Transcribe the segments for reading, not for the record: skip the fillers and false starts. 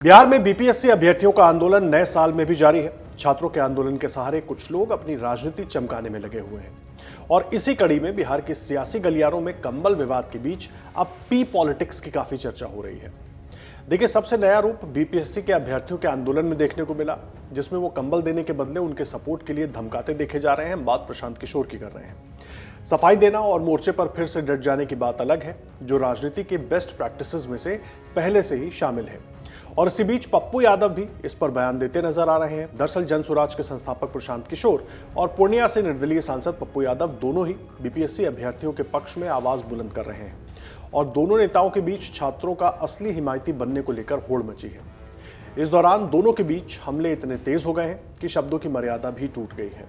बिहार में बीपीएससी अभ्यर्थियों का आंदोलन नए साल में भी जारी है। छात्रों के आंदोलन के सहारे कुछ लोग अपनी राजनीति चमकाने में लगे हुए हैं और इसी कड़ी में बिहार के सियासी गलियारों में कंबल विवाद के बीच अब पी पॉलिटिक्स की काफी चर्चा हो रही है। देखिए, सबसे नया रूप बीपीएससी के अभ्यर्थियों के आंदोलन में देखने को मिला, जिसमें वो कंबल देने के बदले उनके सपोर्ट के लिए धमकाते देखे जा रहे हैं। बात प्रशांत किशोर की कर रहे हैं। सफाई देना और मोर्चे पर फिर से डट जाने की बात अलग है, जो राजनीति के बेस्ट प्रैक्टिसेस में से पहले से ही शामिल है। और इसी बीच पप्पू यादव भी इस पर बयान देते नजर आ रहे हैं। दरअसल जनसुराज के संस्थापक प्रशांत किशोर और पूर्णिया से निर्दलीय सांसद पप्पू यादव दोनों ही बीपीएससी अभ्यर्थियों के पक्ष में आवाज बुलंद कर रहे हैं और दोनों नेताओं के बीच छात्रों का असली हिमायती बनने को लेकर होड़ मची है। इस दौरान दोनों के बीच हमले इतने तेज हो गए हैं कि शब्दों की मर्यादा भी टूट गई है।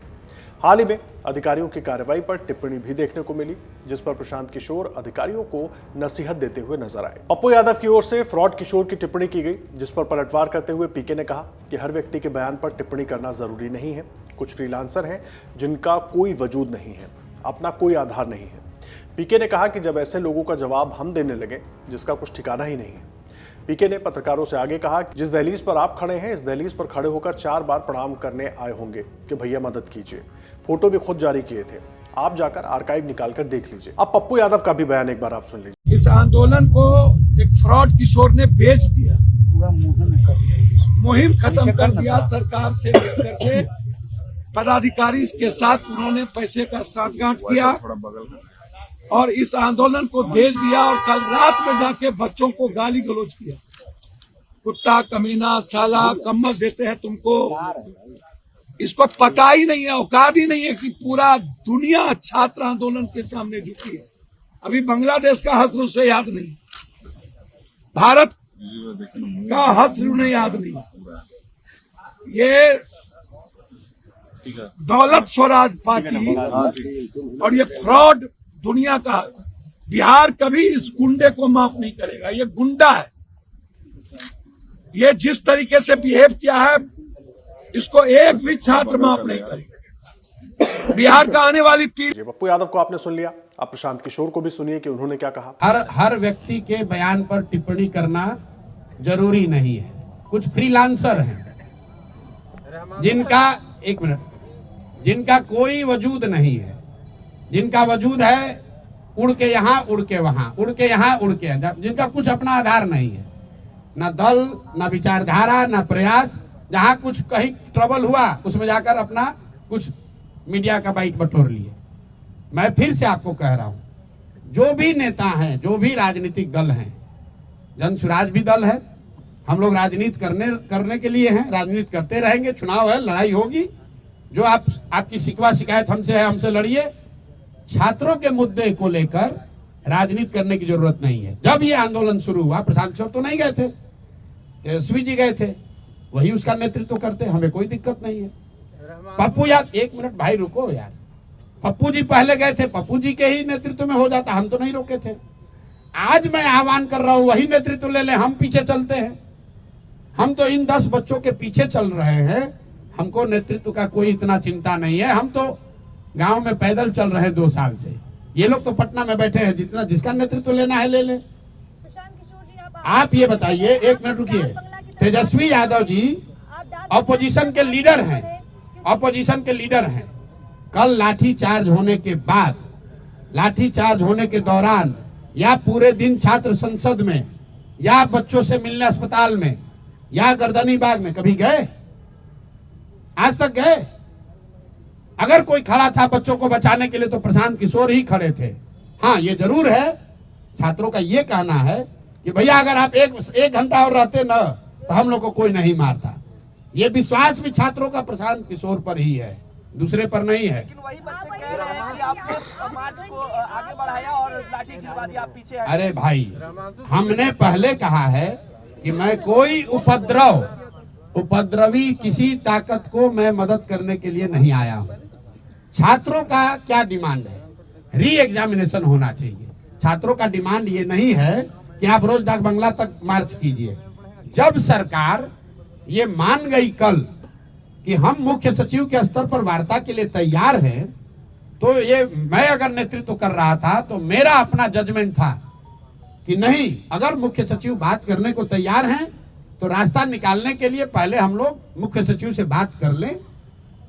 हाल ही में अधिकारियों की कार्रवाई पर टिप्पणी भी देखने को मिली, जिस पर प्रशांत किशोर अधिकारियों को नसीहत देते हुए नजर आए। पप्पू यादव की ओर से फ्रॉड किशोर की टिप्पणी की गई, जिस पर पलटवार करते हुए पीके ने कहा कि हर व्यक्ति के बयान पर टिप्पणी करना जरूरी नहीं है। कुछ फ्रीलांसर हैं जिनका कोई वजूद नहीं है, अपना कोई आधार नहीं है। पीके ने कहा कि जब ऐसे लोगों का जवाब हम देने लगे जिसका कुछ ठिकाना ही नहीं है। पीके ने पत्रकारों से आगे कहा कि जिस दहलीज पर आप खड़े हैं, इस दहलीज पर खड़े होकर 4 बार प्रणाम करने आए होंगे कि भैया मदद कीजिए। फोटो भी खुद जारी किए थे, आप जाकर आर्काइव निकालकर देख लीजिए। अब पप्पू यादव का भी बयान एक बार आप सुन लीजिए। इस आंदोलन को एक फ्रॉड किशोर ने बेच दिया, मुहिम खत्म कर दिया। सरकार से लेकर के पदाधिकारी के साथ उन्होंने पैसे का साठगांठ किया और इस आंदोलन को बेच दिया। और कल रात में जाके बच्चों को गाली गलौज किया, कुत्ता, कमीना, साला, कम्बल देते हैं तुमको। इसको पता ही नहीं है, औकात ही नहीं है कि पूरा दुनिया छात्र आंदोलन के सामने झुकी है। अभी बांग्लादेश का हश्र उसे याद नहीं, भारत का हश्र उन्हें याद नहीं। ये दौलत स्वराज पार्टी और ये फ्रॉड दुनिया का, बिहार कभी इस गुंडे को माफ नहीं करेगा। ये गुंडा है। ये जिस तरीके से बिहेव किया है, इसको एक भी छात्र माफ नहीं करेगा। बिहार का आने वाली पीढ़ी। पप्पू यादव को आपने सुन लिया, आप प्रशांत किशोर को भी सुनिए कि उन्होंने क्या कहा। हर व्यक्ति के बयान पर टिप्पणी करना जरूरी नहीं है। कुछ फ्रीलांसर हैं जिनका कोई वजूद नहीं है, जिनका वजूद है उड़ के यहाँ, उड़ के वहां, उड़ के यहाँ, उड़ के यहाँ, जिनका कुछ अपना आधार नहीं है, ना दल, ना विचारधारा, ना प्रयास। जहां कुछ कहीं ट्रबल हुआ उसमें जाकर अपना कुछ मीडिया का बाइट बटोर लिए। मैं फिर से आपको कह रहा हूं, जो भी नेता हैं, जो भी राजनीतिक दल हैं, जनसुराज भी दल है, हम लोग राजनीति करने के लिए हैं, राजनीति करते रहेंगे। चुनाव है, लड़ाई होगी। जो आपकी शिकवा शिकायत हमसे है, हमसे लड़िए। छात्रों के मुद्दे को लेकर राजनीति करने की जरूरत नहीं है। जब ये आंदोलन शुरू हुआ, प्रशांत किशोर तो नहीं गए थे, तेजस्वी जी गए थे, वही उसका नेतृत्व करते, हमें कोई दिक्कत नहीं है। पप्पू यादव, एक मिनट भाई रुको यार, पप्पू जी पहले गए थे, पप्पू जी के ही नेतृत्व में हो जाता, हम तो नहीं रोके थे। आज मैं आह्वान कर रहा हूं, वही नेतृत्व ले ले, हम पीछे चलते हैं। हम तो इन 10 बच्चों के पीछे चल रहे हैं, हमको नेतृत्व का कोई इतना चिंता नहीं है। हम तो गांव में पैदल चल रहे हैं 2 साल से। ये लोग तो पटना में बैठे हैं, जिसका नेतृत्व लेना है ले ले। आप ये बताइए, एक मिनट रुकिए। तेजस्वी यादव जी ऑपोजिशन के लीडर हैं, ऑपोजिशन के लीडर हैं। कल लाठीचार्ज होने के बाद, लाठीचार्ज होने के दौरान, या पूरे दिन छात्र संसद में, या बच्चों से मिलने अस्पताल में, या गर्दनी बाग में कभी गए? आज तक गए? अगर कोई खड़ा था बच्चों को बचाने के लिए तो प्रशांत किशोर ही खड़े थे। हाँ, ये जरूर है, छात्रों का ये कहना है कि भैया अगर आप एक घंटा और रहते ना तो हम लोग को कोई नहीं मारता। ये विश्वास भी छात्रों का प्रशांत किशोर पर ही है, दूसरे पर नहीं है। वही बच्चे कह रहे हैं कि आपने मार्च को आगे बढ़ाया और लाठी गिरवा दी, आप पीछे आए। अरे भाई, हमने पहले कहा है कि मैं कोई उपद्रवी किसी ताकत को मैं मदद करने के लिए नहीं आया हूं। छात्रों का क्या डिमांड है? री एग्जामिनेशन होना चाहिए। छात्रों का डिमांड ये नहीं है कि आप रोज डाक बंगला तक मार्च कीजिए। जब सरकार ये मान गई कल कि हम मुख्य सचिव के स्तर पर वार्ता के लिए तैयार हैं, तो ये मैं अगर नेतृत्व कर रहा था तो मेरा अपना जजमेंट था कि नहीं, अगर मुख्य सचिव बात करने को तैयार हैं तो रास्ता निकालने के लिए पहले हम लोग मुख्य सचिव से बात कर लें।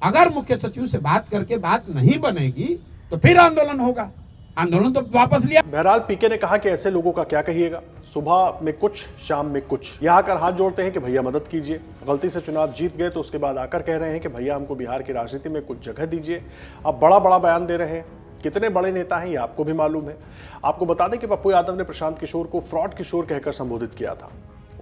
अगर मुख्य सचिव से बात करके बात नहीं बनेगी तो फिर आंदोलन होगा। आंदोलन तो वापस लिया। बहरहाल पीके ने कहा कि ऐसे लोगों का क्या कहिएगा, सुबह में कुछ शाम में कुछ, यहाँ आकर हाथ जोड़ते हैं कि भैया मदद कीजिए, गलती से चुनाव जीत गए तो उसके बाद आकर कह रहे हैं कि भैया हमको बिहार की राजनीति में कुछ जगह दीजिए। अब बड़ा बड़ा बयान दे रहे हैं। कितने बड़े नेता हैं ये आपको भी मालूम है। आपको बता दें कि पप्पू यादव ने प्रशांत किशोर को फ्रॉड किशोर कहकर संबोधित किया था।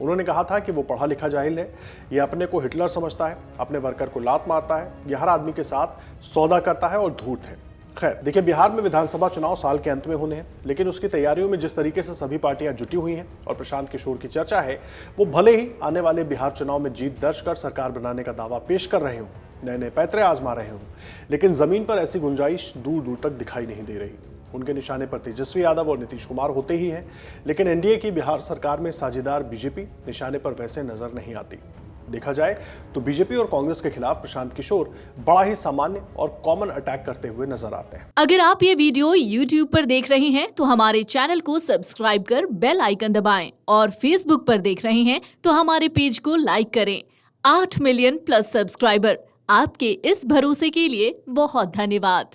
उन्होंने कहा था कि वो पढ़ा लिखा जाहिल है, ये अपने को हिटलर समझता है, अपने वर्कर को लात मारता है, ये हर आदमी के साथ सौदा करता है और धूर्त है। खैर देखिए, बिहार में विधानसभा चुनाव साल के अंत में होने हैं, लेकिन उसकी तैयारियों में जिस तरीके से सभी पार्टियां जुटी हुई हैं और प्रशांत किशोर की चर्चा है, वो भले ही आने वाले बिहार चुनाव में जीत दर्ज कर सरकार बनाने का दावा पेश कर रहे हों, नए नए पैतरे आजमा रहे हों, लेकिन जमीन पर ऐसी गुंजाइश दूर दूर तक दिखाई नहीं दे रही। उनके निशाने पर तेजस्वी यादव और नीतीश कुमार होते ही हैं, लेकिन एनडीए की बिहार सरकार में साझेदार बीजेपी निशाने पर वैसे नजर नहीं आती। देखा जाए तो बीजेपी और कांग्रेस के खिलाफ प्रशांत किशोर बड़ा ही सामान्य और कॉमन अटैक करते हुए नजर आते हैं। अगर आप ये वीडियो YouTube पर देख रहे हैं तो हमारे चैनल को सब्सक्राइब कर बेल आइकन दबाएं, और Facebook पर देख रहे हैं तो हमारे पेज को लाइक करें। 8 मिलियन प्लस सब्सक्राइबर, आपके इस भरोसे के लिए बहुत धन्यवाद।